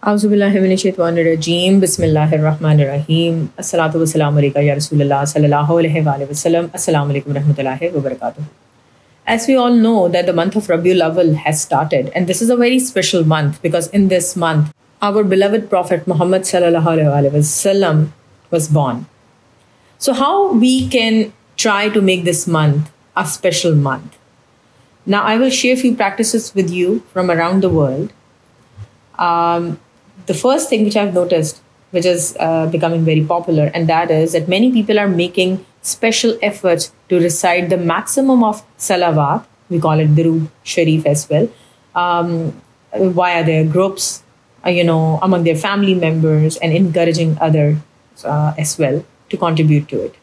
Auzubillahi minash-shaytanir-rajeem. Bismillahir-rahmanir-rahim. Assalatu wassalamu alayka ya Rasulullah sallallahu alayhi wa sallam. Assalamu alaikum warahmatullahi wabarakatuh. As we all know that the month of Rabiul Awal has started, and this is a very special month because in this month our beloved Prophet Muhammad sallallahu alayhi wa sallam was born. So how we can try to make this month a special month? Now I will share a few practices with you from around the world. The first thing which I've noticed, which is becoming very popular, and that is that many people are making special efforts to recite the maximum of Salawat, we call it Darood Sharif as well, via their groups, among their family members, and encouraging others as well to contribute to it.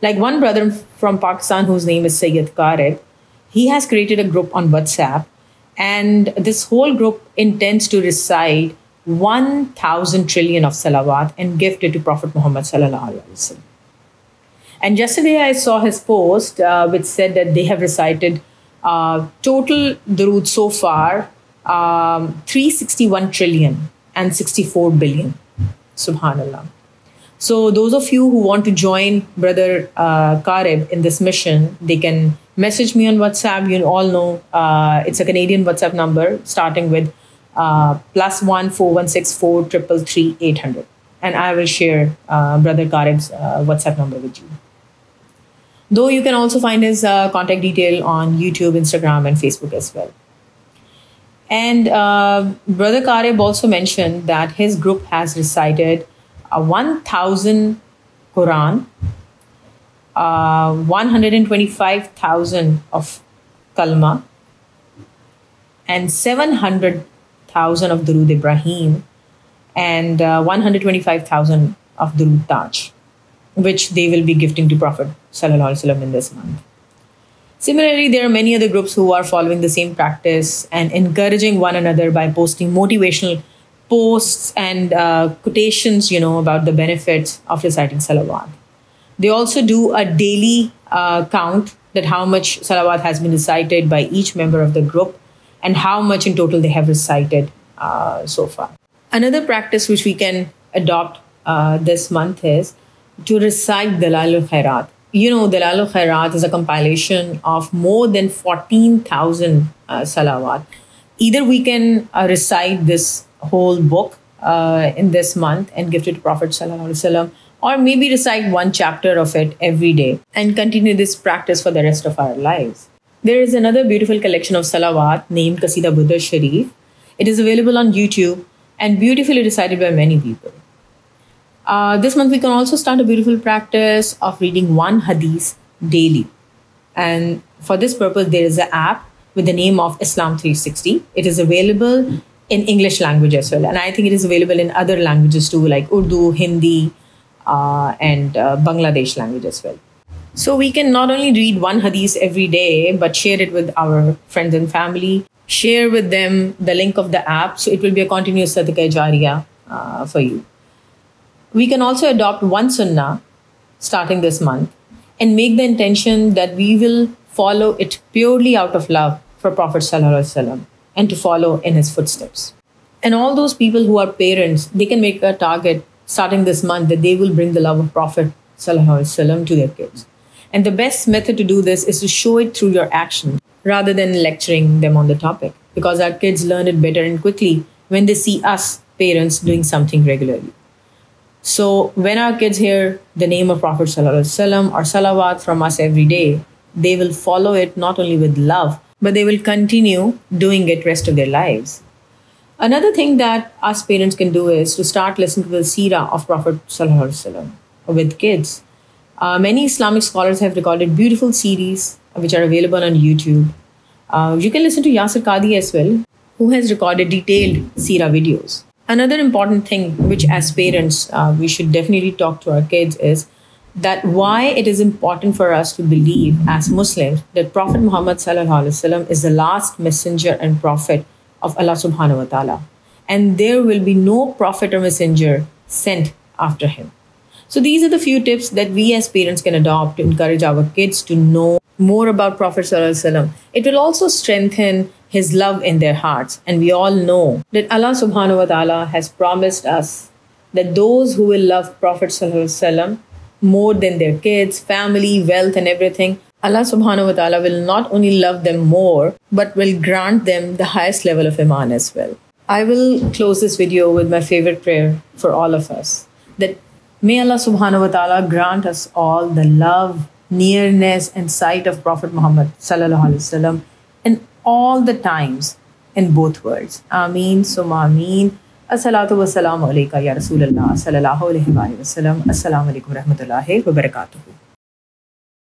Like one brother from Pakistan whose name is Khadim, he has created a group on WhatsApp, and this whole group intends to recite 1,000 trillion of salawat and gift it to Prophet Muhammad sallallahu alaihi wasallam. And yesterday I saw his post which said that they have recited total Darood so far 361 trillion and 64 billion. Subhanallah. So those of you who want to join Brother Khadim in this mission, they can message me on WhatsApp. You all know it's a Canadian WhatsApp number starting with +1 4164 333 800. And I will share Brother Khadim's WhatsApp number with you. Though you can also find his contact detail on YouTube, Instagram, and Facebook as well. And Brother Khadim also mentioned that his group has recited 1,000 Quran, 125,000 of Kalma, and 700,000 of Darood Ibrahim, and 125,000 of Darood Taj, which they will be gifting to Prophet sallallahu alaihi wasallam in this month. Similarly, there are many other groups who are following the same practice and encouraging one another by posting motivational posts and quotations, about the benefits of reciting salawat. They also do a daily count that how much salawat has been recited by each member of the group and how much in total they have recited so far. Another practice which we can adopt this month is to recite Dalailul Khairat. Dalailul Khairat is a compilation of more than 14,000 salawat. Either we can recite this whole book in this month and gift it to Prophet sallallahu alaihi wasallam, or maybe recite one chapter of it every day and continue this practice for the rest of our lives. There is another beautiful collection of salawat named Qasida Buddha Sharif. It is available on YouTube and beautifully recited by many people. This month we can also start a beautiful practice of reading one hadith daily. And for this purpose, there is an app with the name of Islam 360. It is available in English language as well. And I think it is available in other languages too, like Urdu, Hindi, and Bangladesh language as well. So we can not only read one hadith every day, but share it with our friends and family. Share with them the link of the app, so it will be a continuous sadaqah jariyah for you. We can also adopt one sunnah starting this month and make the intention that we will follow it purely out of love for Prophet sallallahu alaihi wasallam and to follow in his footsteps. And all those people who are parents, they can make a target starting this month that they will bring the love of Prophet sallallahu alaihi wasallam to their kids. And the best method to do this is to show it through your action rather than lecturing them on the topic, because our kids learn it better and quickly when they see us parents doing something regularly. So when our kids hear the name of Prophet sallallahu alaihi wasallam or salawat from us every day, they will follow it not only with love, but they will continue doing it rest of their lives. Another thing that us parents can do is to start listening to the Seerat of Prophet sallallahu alaihi wasallam with kids. Many Islamic scholars have recorded beautiful series which are available on YouTube. You can listen to Yasir Qadi as well, who has recorded detailed Seerah videos. Another important thing which as parents we should definitely talk to our kids is that why it is important for us to believe as Muslims that Prophet Muhammad sallallahu alaihi wasallam is the last messenger and prophet of Allah subhanahu wa ta'ala, and there will be no prophet or messenger sent after him. So these are the few tips that we as parents can adopt to encourage our kids to know more about Prophet sallallahu alaihi wasallam. It will also strengthen His love in their hearts. And we all know that Allah subhanahu wa ta'ala has promised us that those who will love Prophet sallallahu alaihi wasallam more than their kids, family, wealth and everything, Allah subhanahu wa ta'ala will not only love them more, but will grant them the highest level of iman as well. I will close this video with my favorite prayer for all of us, that may Allah subhanahu wa ta'ala grant us all the love, nearness and sight of Prophet Muhammad sallallahu alaihi wasallam in all the times in both worlds. Ameen summa ameen. As-salatu was-salamu alayka ya Rasulullah sallallahu alaihi wa sallam. Assalamu alaikum wa rahmatullahi wa barakatuhu.